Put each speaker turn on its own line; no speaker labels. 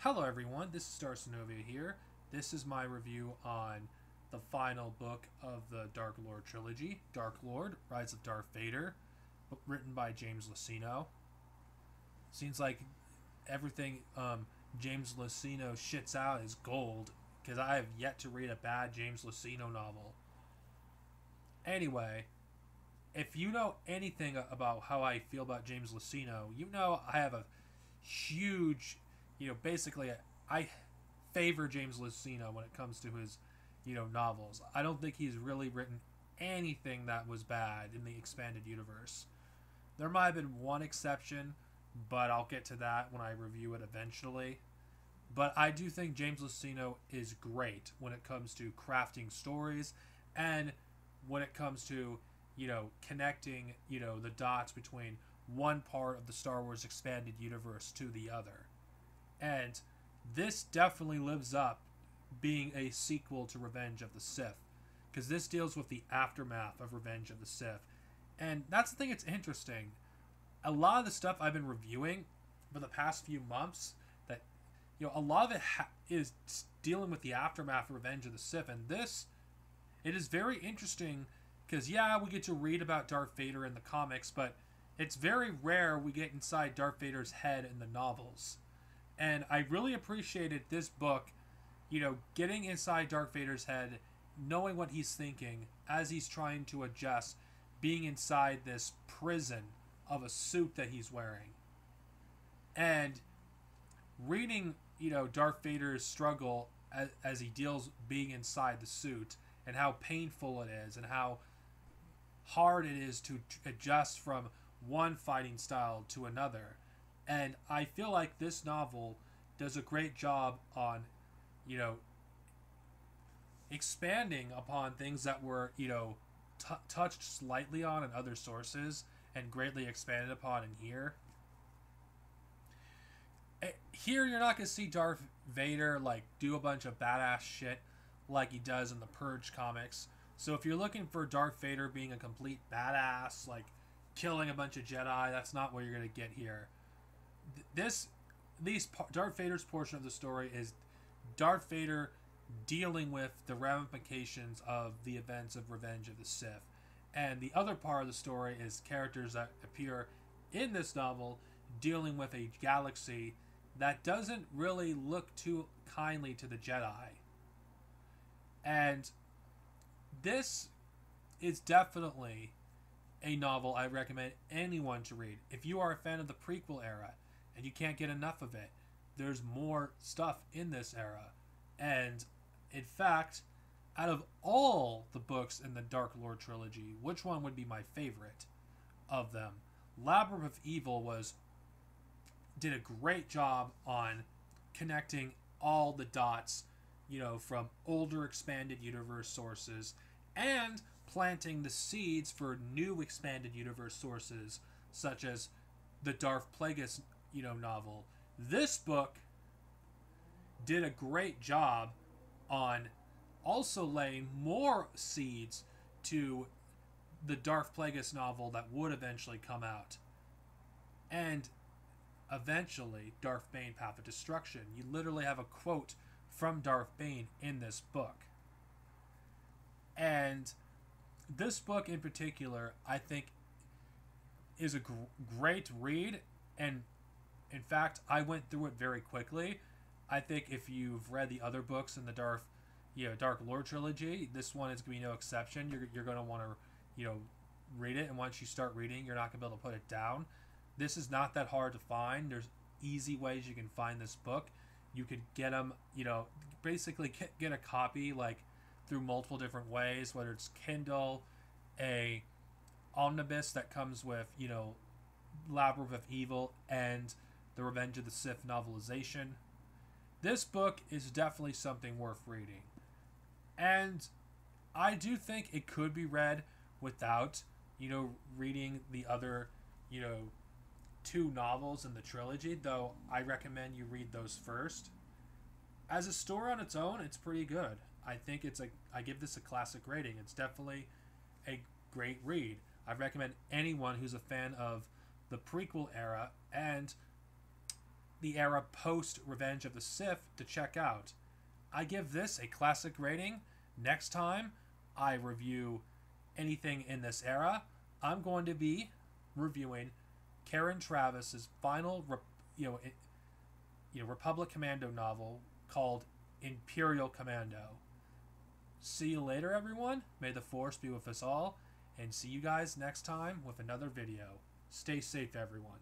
Hello everyone, this is Starsonovia here. This is my review on the final book of the Dark Lord trilogy, Dark Lord, Rise of Darth Vader, written by James Luceno. Seems like everything James Luceno shits out is gold, because I have yet to read a bad James Luceno novel. Anyway, if you know anything about how I feel about James Luceno, you know I have a huge, basically I favor James Luceno when it comes to his, novels. I don't think he's really written anything that was bad in the expanded universe. There might have been one exception, but I'll get to that when I review it eventually. But I do think James Luceno is great when it comes to crafting stories and when it comes to, connecting, the dots between one part of the Star Wars expanded universe to the other. And this definitely lives up being a sequel to Revenge of the Sith, because this deals with the aftermath of Revenge of the Sith. And that's the thing that's interesting. A lot of the stuff I've been reviewing for the past few months, that, a lot of it is dealing with the aftermath of Revenge of the Sith. And this, it is very interesting because, yeah, we get to read about Darth Vader in the comics, but it's very rare we get inside Darth Vader's head in the novels. And I really appreciated this book, getting inside Darth Vader's head, knowing what he's thinking as he's trying to adjust being inside this prison of a suit that he's wearing. And reading, Darth Vader's struggle as he deals being inside the suit and how painful it is and how hard it is to adjust from one fighting style to another. And I feel like this novel does a great job on, expanding upon things that were, touched slightly on in other sources and greatly expanded upon in here. Here, you're not going to see Darth Vader, do a bunch of badass shit like he does in the Purge comics. So if you're looking for Darth Vader being a complete badass, killing a bunch of Jedi, that's not what you're going to get here. Darth Vader's portion of the story is Darth Vader dealing with the ramifications of the events of Revenge of the Sith. And the other part of the story is characters that appear in this novel dealing with a galaxy that doesn't really look too kindly to the Jedi. And this is definitely a novel I recommend anyone to read. If you are a fan of the prequel era and you can't get enough of it, there's more stuff in this era. And in fact, out of all the books in the Dark Lord trilogy, which one would be my favorite of them? Labyrinth of Evil did a great job on connecting all the dots, from older expanded universe sources and planting the seeds for new expanded universe sources, such as the Darth Plagueis, novel. This book did a great job on also laying more seeds to the Darth Plagueis novel that would eventually come out. And eventually, Darth Bane Path of Destruction. You literally have a quote from Darth Bane in this book. And this book in particular, I think, is a great read. And in fact, I went through it very quickly. I think if you've read the other books in the Dark Lord trilogy, this one is going to be no exception. You're going to want to, read it. And once you start reading, you're not going to be able to put it down. This is not that hard to find. There's easy ways you can find this book. You could get them, basically get a copy through multiple different ways, whether it's Kindle, a omnibus that comes with, Labyrinth of Evil and the Revenge of the Sith novelization. This book is definitely something worth reading. And I do think it could be read without, reading the other, two novels in the trilogy, though I recommend you read those first. As a story on its own, it's pretty good. I think I give this a classic rating. It's definitely a great read. I recommend anyone who's a fan of the prequel era and the era post Revenge of the Sith to check out. I give this a classic rating. Next time I review anything in this era, I'm going to be reviewing Karen Travis's final, Republic Commando novel called Imperial Commando. See you later, everyone. May the Force be with us all, and see you guys next time with another video. Stay safe, everyone.